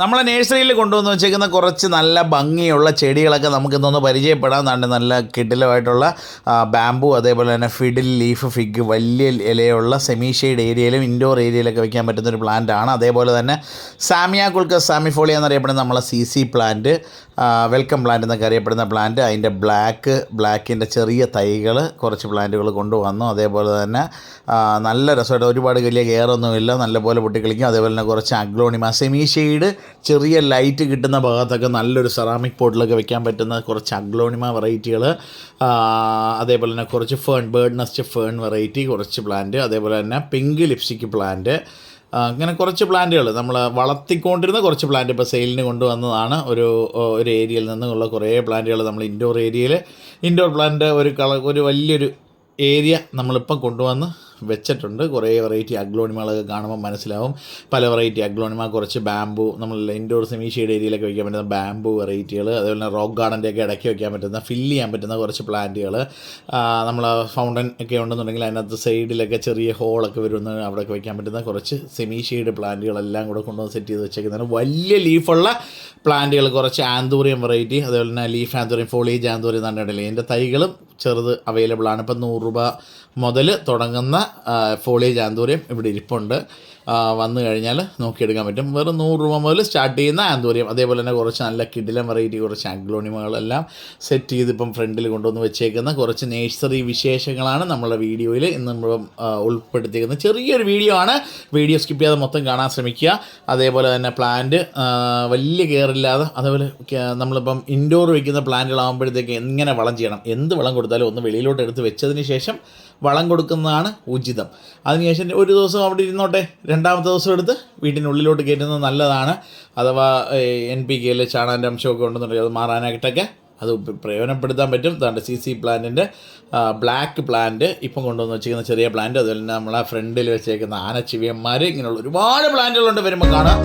നമ്മളെ നഴ്സറിയിൽ കൊണ്ടുവന്ന് വെച്ചേക്കുന്ന കുറച്ച് നല്ല ഭംഗിയുള്ള ചെടികളൊക്കെ നമുക്കിന്നൊന്ന് പരിചയപ്പെടാം. നല്ല കിടിലമായിട്ടുള്ള ബാംബു, അതേപോലെ തന്നെ ഫിഡിൽ ലീഫ് ഫിഗ്, വലിയ ഇലയുള്ള സെമി ഷെയ്ഡ് ഏരിയയിലും ഇൻഡോർ ഏരിയയിലൊക്കെ വയ്ക്കാൻ പറ്റുന്നൊരു പ്ലാന്റാണ്. അതേപോലെ തന്നെ സാമിയ കുൾക്കസ് സാമിഫോളിയ എന്നറിയപ്പെടുന്ന നമ്മളെ CC പ്ലാന്റ്, വെൽക്കം പ്ലാന്റ് എന്നൊക്കെ അറിയപ്പെടുന്ന പ്ലാന്റ്, അതിൻ്റെ ബ്ലാക്കിൻ്റെ ചെറിയ തൈകൾ കുറച്ച് പ്ലാന്റുകൾ കൊണ്ടുവന്നു. അതേപോലെ തന്നെ നല്ല രസമായിട്ട് ഒരുപാട് വലിയ കെയറൊന്നുമില്ല, നല്ലപോലെ പൊട്ടിക്കളിക്കും. അതേപോലെ തന്നെ കുറച്ച് അഗ്ലോണിമ സെമി ഷെയ്ഡ് ചെറിയ ലൈറ്റ് കിട്ടുന്ന ഭാഗത്തൊക്കെ നല്ലൊരു സെറാമിക് പോട്ടിലൊക്കെ വെക്കാൻ പറ്റുന്ന കുറച്ച് അഗ്ലോണിമ വെറൈറ്റികൾ, അതേപോലെ തന്നെ കുറച്ച് ബേർഡ് നെസ്റ്റ് ഫേൺ വെറൈറ്റി കുറച്ച് പ്ലാന്റ്, അതേപോലെ തന്നെ പിങ്ക് ലിപ്സ്റ്റിക് പ്ലാന്റ്, അങ്ങനെ കുറച്ച് പ്ലാന്റുകൾ നമ്മൾ വളർത്തിക്കൊണ്ടിരുന്ന കുറച്ച് പ്ലാന്റ് ഇപ്പോൾ സെയിലിന് കൊണ്ടുവന്നതാണ്. ഒരു ഏരിയയിൽ നിന്നുള്ള കുറേ പ്ലാന്റുകൾ നമ്മൾ ഇൻഡോർ പ്ലാന്റ് ഒരു വലിയൊരു ഏരിയ നമ്മളിപ്പം കൊണ്ടുവന്ന് വെച്ചിട്ടുണ്ട്. കുറേ വെറൈറ്റി അഗ്ലോണിമകളൊക്കെ കാണുമ്പോൾ മനസ്സിലാവും. പല വെറൈറ്റി അഗ്ലോണിമ, കുറച്ച് ബാംബു, നമ്മൾ ഇൻഡോർ സെമി ഷെയ്ഡ് ഏരിയയിലൊക്കെ വയ്ക്കാൻ പറ്റുന്ന ബാംബു വെറൈറ്റികൾ, അതുപോലെ തന്നെ റോക്ക് ഗാർഡൻ്റെയൊക്കെ ഇടയ്ക്ക് വയ്ക്കാൻ പറ്റുന്ന ഫില്ല് ചെയ്യാൻ പറ്റുന്ന കുറച്ച് പ്ലാന്റുകൾ, നമ്മൾ ഫൗണ്ടൻ ഒക്കെ ഉണ്ടെന്നുണ്ടെങ്കിൽ അതിനകത്ത് സൈഡിലൊക്കെ ചെറിയ ഹോളൊക്കെ വരുന്ന അവിടെയൊക്കെ വയ്ക്കാൻ പറ്റുന്ന കുറച്ച് സെമി ഷെയ്ഡ് പ്ലാന്റുകളെല്ലാം കൂടെ കൊണ്ടുവന്ന് സെറ്റ് ചെയ്ത് വെച്ചേക്കുന്നതാണ്. വലിയ ലീഫുള്ള പ്ലാന്റുകൾ, കുറച്ച് ആന്തൂറിയം വെറൈറ്റി, അതുപോലെ തന്നെ ലീഫ് ആന്തൂറിയം, ഫോളിയേജ് ആന്തൂറിയം തന്നെ ഉണ്ടല്ലേ. ഇതിൻ്റെ തൈകളും ചെറുത് അവൈലബിൾ ആണ്. ഇപ്പം 100 രൂപ മുതൽ തുടങ്ങുന്ന ഫോളിയേജ് ആന്തൂറിയം ഇവിടെ ഇരിപ്പുണ്ട്. വന്നു കഴിഞ്ഞാൽ നോക്കിയെടുക്കാൻ പറ്റും. വെറും 100 രൂപ മുതൽ സ്റ്റാർട്ട് ചെയ്യുന്ന ആന്തൂറിയം. അതേപോലെ തന്നെ കുറച്ച് നല്ല കിടിലം വെറൈറ്റി കുറച്ച് അഗ്ലോണിമകളെല്ലാം സെറ്റ് ചെയ്ത് ഇപ്പം ഫ്രണ്ടിൽ കൊണ്ടുവന്ന് വെച്ചേക്കുന്ന കുറച്ച് നേഴ്സറി വിശേഷങ്ങളാണ് നമ്മളുടെ വീഡിയോയിൽ ഇന്ന് നമ്മൾ ഉൾപ്പെടുത്തിയിരിക്കുന്നത്. ചെറിയൊരു വീഡിയോ ആണ്, വീഡിയോ സ്കിപ്പ് ചെയ്യാതെ മൊത്തം കാണാൻ ശ്രമിക്കുക. അതേപോലെ തന്നെ പ്ലാന്റ് വലിയ കെയറില്ലാതെ, അതേപോലെ നമ്മളിപ്പം ഇൻഡോർ വയ്ക്കുന്ന പ്ലാന്റുകളാകുമ്പോഴത്തേക്ക് എങ്ങനെ വളം ചെയ്യണം, എന്ത് വളം കൊടുത്താലും ഒന്ന് വെളിയിലോട്ട് എടുത്ത് വെച്ചതിന് ശേഷം വളം കൊടുക്കുന്നതാണ് ഉചിതം. അതിനുശേഷം ഒരു ദിവസം അവിടെ ഇരുന്നോട്ടെ, രണ്ടാമത്തെ ദിവസം എടുത്ത് വീട്ടിനുള്ളിലോട്ട് കയറ്റുന്നത് നല്ലതാണ്. അഥവാ NPK ചാണകൻ്റെ അംശമൊക്കെ ഉണ്ടെന്നുണ്ടെങ്കിൽ അത് മാറാനായിട്ടൊക്കെ അത് പ്രയോജനപ്പെടുത്താൻ പറ്റും. അതാണ്ട് CC പ്ലാന്റിൻ്റെ ബ്ലാക്ക് പ്ലാന്റ് ഇപ്പം കൊണ്ടുവന്ന് വെച്ചിരിക്കുന്ന ചെറിയ പ്ലാന്റ്, അതുപോലെ തന്നെ നമ്മളെ ഫ്രണ്ടിൽ വെച്ചേക്കുന്ന ആനച്ചിവിയന്മാർ, ഇങ്ങനെയുള്ള ഒരുപാട് പ്ലാന്റുകളുണ്ട്. വരുമ്പോൾ കാണാം.